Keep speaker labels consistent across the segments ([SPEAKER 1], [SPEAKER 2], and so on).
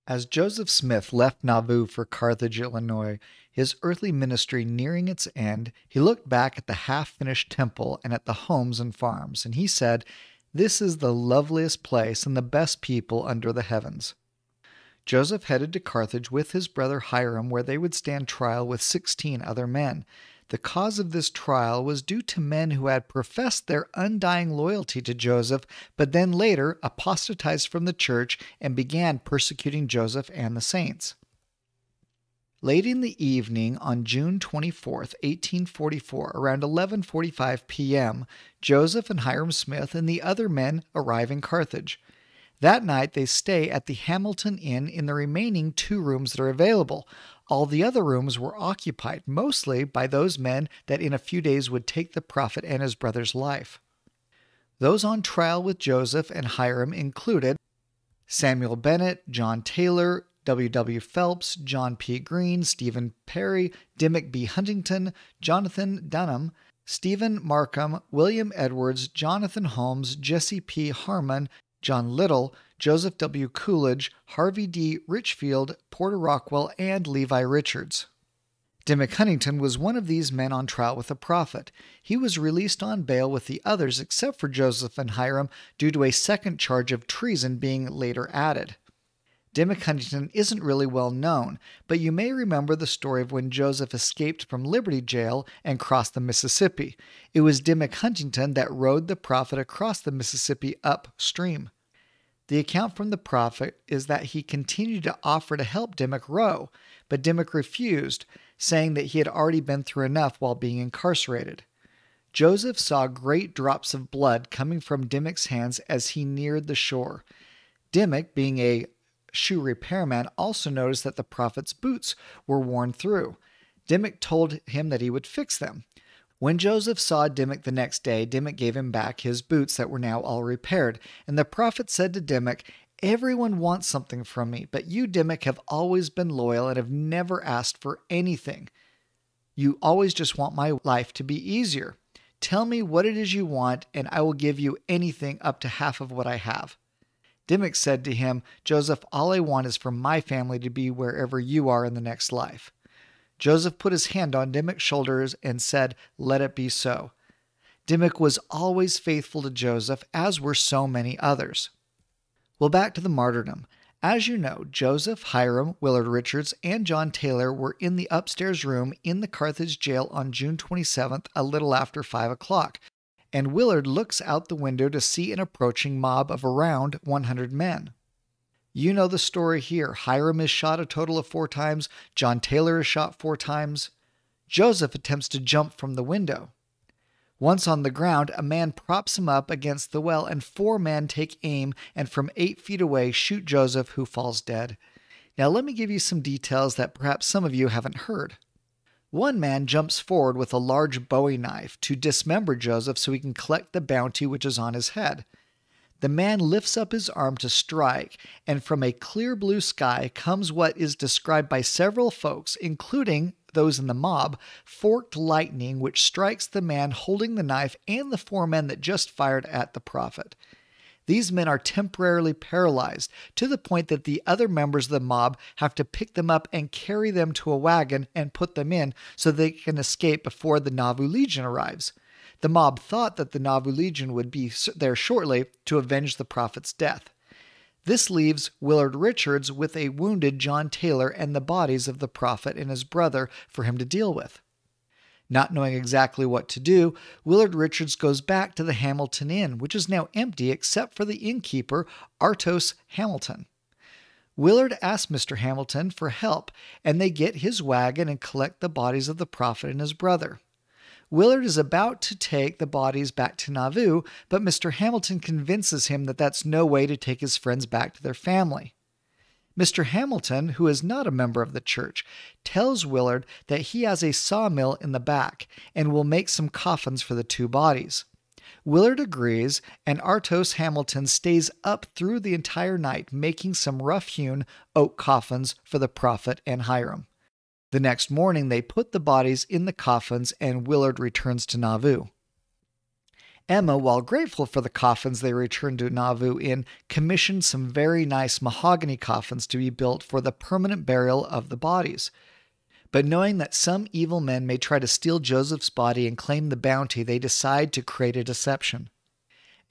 [SPEAKER 1] As Joseph Smith left Nauvoo for Carthage, Illinois, his earthly ministry nearing its end, he looked back at the half-finished temple and at the homes and farms, and he said, "This is the loveliest place and the best people under the heavens." Joseph headed to Carthage with his brother Hyrum, where they would stand trial with 16 other men. The cause of this trial was due to men who had professed their undying loyalty to Joseph, but then later apostatized from the church and began persecuting Joseph and the saints. Late in the evening on June 24, 1844, around 11:45 p.m., Joseph and Hyrum Smith and the other men arrive in Carthage. That night they stay at the Hamilton Inn in the remaining 2 rooms that are available. All the other rooms were occupied, mostly by those men that in a few days would take the prophet and his brother's life. Those on trial with Joseph and Hyrum included Samuel Bennett, John Taylor, W. Phelps, John P. Green, Stephen Perry, Dimmock B. Huntington, Jonathan Dunham, Stephen Markham, William Edwards, Jonathan Holmes, Jesse P. Harmon, John Little, Joseph W. Coolidge, Harvey D. Richfield, Porter Rockwell, and Levi Richards. Dimmock Huntington was one of these men on trial with the prophet. He was released on bail with the others except for Joseph and Hyrum due to a second charge of treason being later added. Dimmock Huntington isn't really well known, but you may remember the story of when Joseph escaped from Liberty Jail and crossed the Mississippi. It was Dimmock Huntington that rowed the prophet across the Mississippi upstream. The account from the prophet is that he continued to offer to help Dimmock row, but Dimmock refused, saying that he had already been through enough while being incarcerated. Joseph saw great drops of blood coming from Dimmock's hands as he neared the shore. Dimmock, being a shoe repairman, also noticed that the prophet's boots were worn through. Dimmock told him that he would fix them. When Joseph saw Dimmock the next day, Dimmock gave him back his boots that were now all repaired, and the prophet said to Dimmock, "Everyone wants something from me, but you, Dimmock, have always been loyal and have never asked for anything. You always just want my life to be easier. Tell me what it is you want, and I will give you anything up to half of what I have." Dimmock said to him, "Joseph, all I want is for my family to be wherever you are in the next life." Joseph put his hand on Dimmock's shoulders and said, "Let it be so." Dimmock was always faithful to Joseph, as were so many others. Well, back to the martyrdom. As you know, Joseph, Hyrum, Willard Richards, and John Taylor were in the upstairs room in the Carthage jail on June 27th, a little after 5 o'clock. And Willard looks out the window to see an approaching mob of around 100 men. You know the story here. Hyrum is shot a total of 4 times. John Taylor is shot 4 times. Joseph attempts to jump from the window. Once on the ground, a man props him up against the well, and 4 men take aim and from 8 feet away shoot Joseph, who falls dead. Now let me give you some details that perhaps some of you haven't heard. One man jumps forward with a large Bowie knife to dismember Joseph so he can collect the bounty which is on his head. The man lifts up his arm to strike, and from a clear blue sky comes what is described by several folks, including those in the mob, forked lightning which strikes the man holding the knife and the 4 men that just fired at the prophet. These men are temporarily paralyzed to the point that the other members of the mob have to pick them up and carry them to a wagon and put them in so they can escape before the Nauvoo Legion arrives. The mob thought that the Nauvoo Legion would be there shortly to avenge the prophet's death. This leaves Willard Richards with a wounded John Taylor and the bodies of the prophet and his brother for him to deal with. Not knowing exactly what to do, Willard Richards goes back to the Hamilton Inn, which is now empty except for the innkeeper, Artos Hamilton. Willard asks Mr. Hamilton for help, and they get his wagon and collect the bodies of the prophet and his brother. Willard is about to take the bodies back to Nauvoo, but Mr. Hamilton convinces him that that's no way to take his friends back to their family. Mr. Hamilton, who is not a member of the church, tells Willard that he has a sawmill in the back and will make some coffins for the 2 bodies. Willard agrees, and Artos Hamilton stays up through the entire night making some rough-hewn oak coffins for the prophet and Hyrum. The next morning they put the bodies in the coffins and Willard returns to Nauvoo. Emma, while grateful for the coffins they returned to Nauvoo in, commissioned some very nice mahogany coffins to be built for the permanent burial of the bodies. But knowing that some evil men may try to steal Joseph's body and claim the bounty, they decide to create a deception.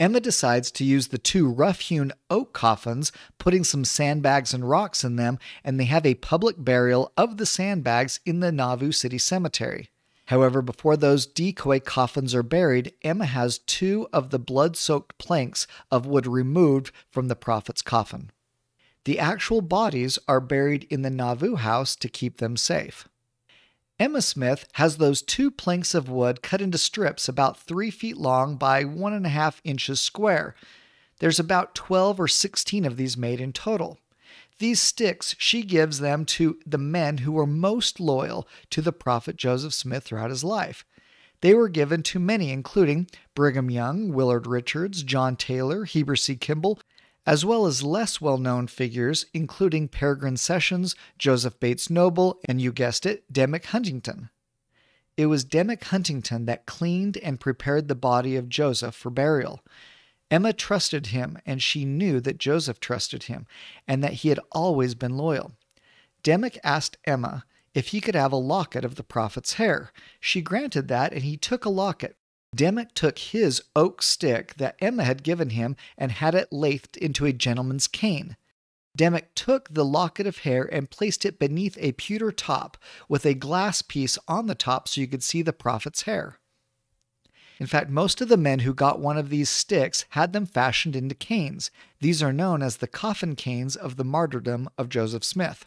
[SPEAKER 1] Emma decides to use the 2 rough-hewn oak coffins, putting some sandbags and rocks in them, and they have a public burial of the sandbags in the Nauvoo City Cemetery. However, before those decoy coffins are buried, Emma has 2 of the blood-soaked planks of wood removed from the prophet's coffin. The actual bodies are buried in the Nauvoo house to keep them safe. Emma Smith has those 2 planks of wood cut into strips about 3 feet long by 1.5 inches square. There's about 12 or 16 of these made in total. These sticks, she gives them to the men who were most loyal to the prophet Joseph Smith throughout his life. They were given to many, including Brigham Young, Willard Richards, John Taylor, Heber C. Kimball, as well as less well-known figures, including Peregrine Sessions, Joseph Bates Noble, and you guessed it, Demick Huntington. It was Demick Huntington that cleaned and prepared the body of Joseph for burial. Emma trusted him, and she knew that Joseph trusted him, and that he had always been loyal. Demick asked Emma if he could have a locket of the prophet's hair. She granted that, and he took a locket. Demick took his oak stick that Emma had given him and had it lathed into a gentleman's cane. Demick took the locket of hair and placed it beneath a pewter top with a glass piece on the top so you could see the prophet's hair. In fact, most of the men who got one of these sticks had them fashioned into canes. These are known as the Coffin Canes of the martyrdom of Joseph Smith.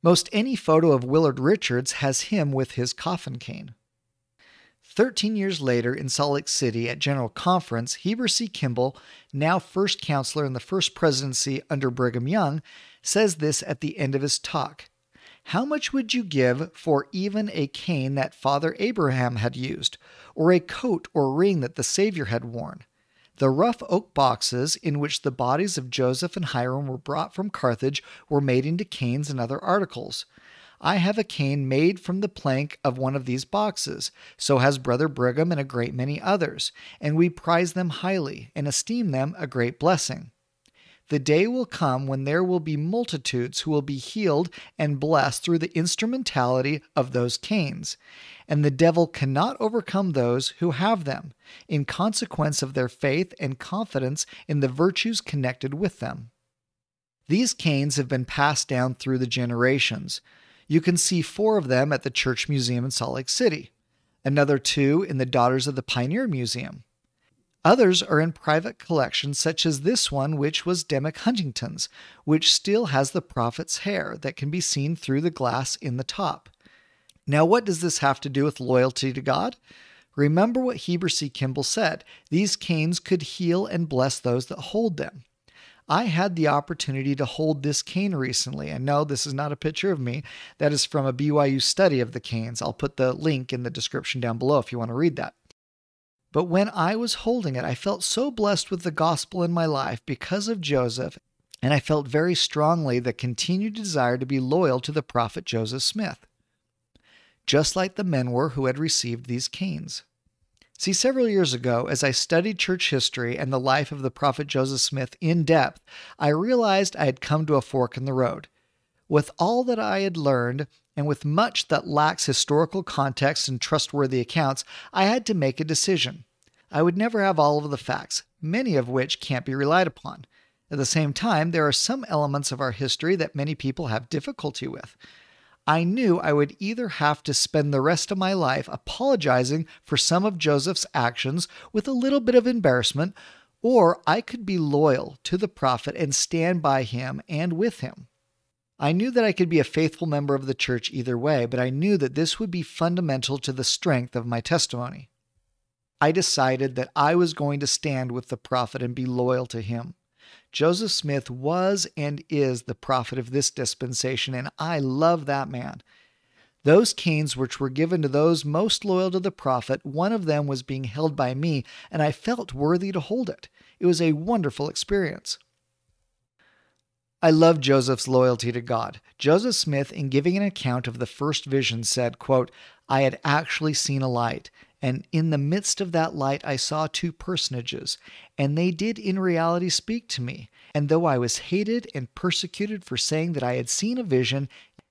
[SPEAKER 1] Most any photo of Willard Richards has him with his coffin cane. 13 years later, in Salt Lake City at General Conference, Heber C. Kimball, now first counselor in the first presidency under Brigham Young, says this at the end of his talk. How much would you give for even a cane that Father Abraham had used, or a coat or ring that the Savior had worn? The rough oak boxes in which the bodies of Joseph and Hyrum were brought from Carthage were made into canes and other articles. I have a cane made from the plank of one of these boxes, so has Brother Brigham and a great many others, and we prize them highly and esteem them a great blessing. The day will come when there will be multitudes who will be healed and blessed through the instrumentality of those canes, and the devil cannot overcome those who have them, in consequence of their faith and confidence in the virtues connected with them. These canes have been passed down through the generations. You can see 4 of them at the Church Museum in Salt Lake City, another 2 in the Daughters of the Pioneer Museum. Others are in private collections such as this one, which was Demick Huntington's, which still has the prophet's hair that can be seen through the glass in the top. Now, what does this have to do with loyalty to God? Remember what Heber C. Kimball said, these canes could heal and bless those that hold them. I had the opportunity to hold this cane recently, and no, this is not a picture of me. That is from a BYU study of the canes. I'll put the link in the description down below if you want to read that. But when I was holding it, I felt so blessed with the gospel in my life because of Joseph, and I felt very strongly the continued desire to be loyal to the prophet Joseph Smith, just like the men were who had received these canes. See, several years ago, as I studied church history and the life of the prophet Joseph Smith in depth, I realized I had come to a fork in the road. With all that I had learned, and with much that lacks historical context and trustworthy accounts, I had to make a decision. I would never have all of the facts, many of which can't be relied upon. At the same time, there are some elements of our history that many people have difficulty with. I knew I would either have to spend the rest of my life apologizing for some of Joseph's actions with a little bit of embarrassment, or I could be loyal to the prophet and stand by him and with him. I knew that I could be a faithful member of the church either way, but I knew that this would be fundamental to the strength of my testimony. I decided that I was going to stand with the prophet and be loyal to him. Joseph Smith was and is the prophet of this dispensation, and I love that man. Those canes which were given to those most loyal to the prophet, one of them was being held by me, and I felt worthy to hold it. It was a wonderful experience. I love Joseph's loyalty to God. Joseph Smith, in giving an account of the first vision, said, quote, I had actually seen a light, And in the midst of that light I saw two personages, and they did in reality speak to me. And though I was hated and persecuted for saying that I had seen a vision,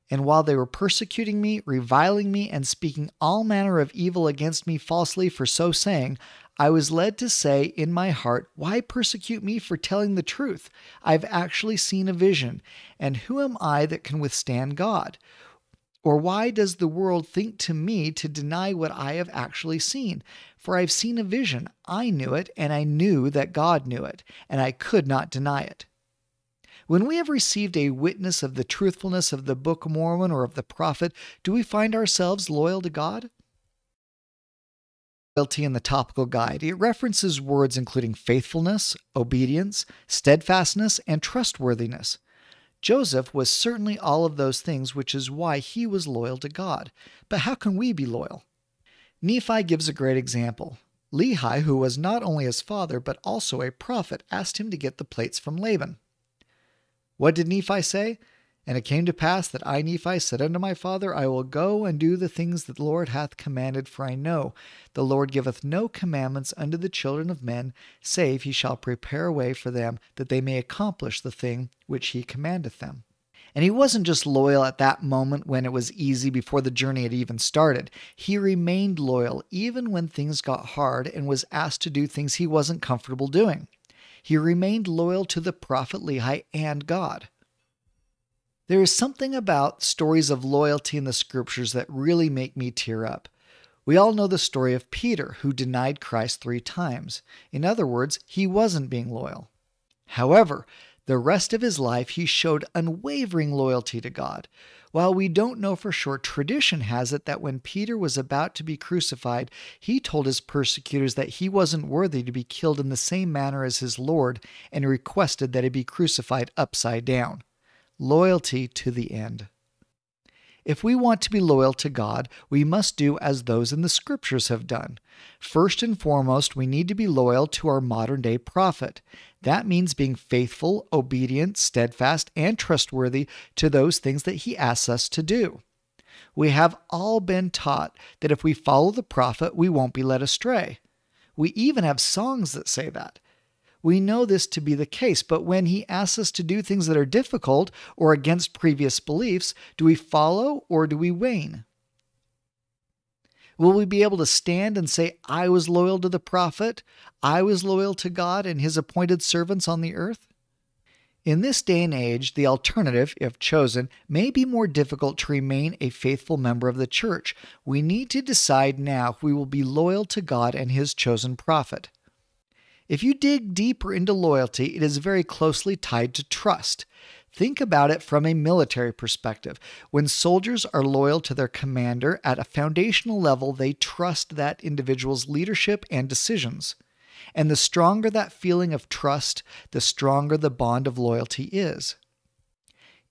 [SPEAKER 1] and while they were persecuting me, reviling me, and speaking all manner of evil against me falsely for so saying, I was led to say in my heart, why persecute me for telling the truth? I've actually seen a vision, and who am I that can withstand God? Or why does the world think to me to deny what I have actually seen? For I've seen a vision, I knew it, and I knew that God knew it, and I could not deny it. When we have received a witness of the truthfulness of the Book of Mormon or of the prophet, do we find ourselves loyal to God? Loyalty in the topical guide. It references words including faithfulness, obedience, steadfastness, and trustworthiness. Joseph was certainly all of those things, which is why he was loyal to God. But how can we be loyal? Nephi gives a great example. Lehi, who was not only his father but also a prophet, asked him to get the plates from Laban. What did Nephi say? And it came to pass that I, Nephi, said unto my father, I will go and do the things that the Lord hath commanded, for I know the Lord giveth no commandments unto the children of men, save he shall prepare a way for them, that they may accomplish the thing which he commandeth them. And he wasn't just loyal at that moment when it was easy before the journey had even started. He remained loyal even when things got hard and was asked to do things he wasn't comfortable doing. He remained loyal to the prophet Lehi and God. There is something about stories of loyalty in the scriptures that really make me tear up. We all know the story of Peter, who denied Christ 3 times. In other words, he wasn't being loyal. However, the rest of his life he showed unwavering loyalty to God. While we don't know for sure, tradition has it that when Peter was about to be crucified, he told his persecutors that he wasn't worthy to be killed in the same manner as his Lord and requested that he be crucified upside down. Loyalty to the end. If we want to be loyal to God, we must do as those in the scriptures have done. First and foremost, we need to be loyal to our modern-day prophet. That means being faithful, obedient, steadfast, and trustworthy to those things that he asks us to do. We have all been taught that if we follow the prophet, we won't be led astray. We even have songs that say that. We know this to be the case, but when he asks us to do things that are difficult or against previous beliefs, do we follow or do we wane? Will we be able to stand and say, I was loyal to the prophet, I was loyal to God and his appointed servants on the earth? In this day and age, the alternative, if chosen, may be more difficult to remain a faithful member of the church. We need to decide now if we will be loyal to God and his chosen prophet. If you dig deeper into loyalty, it is very closely tied to trust. Think about it from a military perspective. When soldiers are loyal to their commander at a foundational level, they trust that individual's leadership and decisions. And the stronger that feeling of trust, the stronger the bond of loyalty is.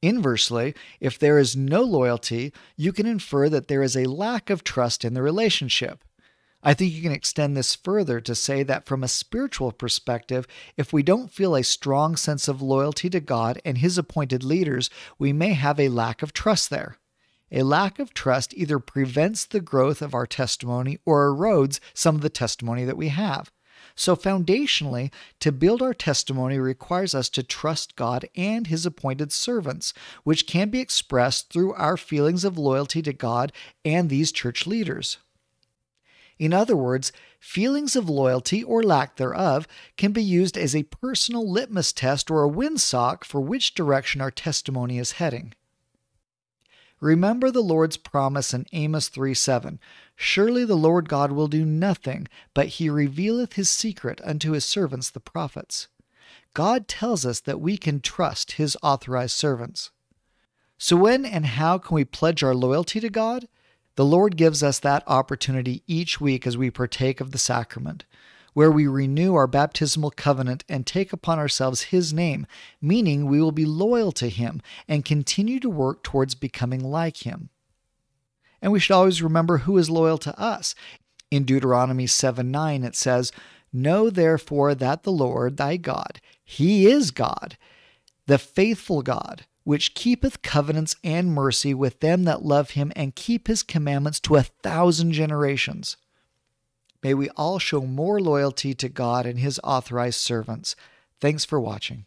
[SPEAKER 1] Inversely, if there is no loyalty, you can infer that there is a lack of trust in the relationship. I think you can extend this further to say that from a spiritual perspective, if we don't feel a strong sense of loyalty to God and his appointed leaders, we may have a lack of trust there. A lack of trust either prevents the growth of our testimony or erodes some of the testimony that we have. So foundationally, to build our testimony requires us to trust God and his appointed servants, which can be expressed through our feelings of loyalty to God and these church leaders. In other words, feelings of loyalty or lack thereof can be used as a personal litmus test or a windsock for which direction our testimony is heading. Remember the Lord's promise in Amos 3:7. Surely the Lord God will do nothing, but he revealeth his secret unto his servants the prophets. God tells us that we can trust his authorized servants. So when and how can we pledge our loyalty to God? The Lord gives us that opportunity each week as we partake of the sacrament, where we renew our baptismal covenant and take upon ourselves his name, meaning we will be loyal to him and continue to work towards becoming like him. And we should always remember who is loyal to us. In Deuteronomy 7:9 it says, Know therefore that the Lord thy God, he is God, the faithful God, which keepeth covenants and mercy with them that love him and keep his commandments to 1,000 generations. May we all show more loyalty to God and His authorized servants. Thanks for watching.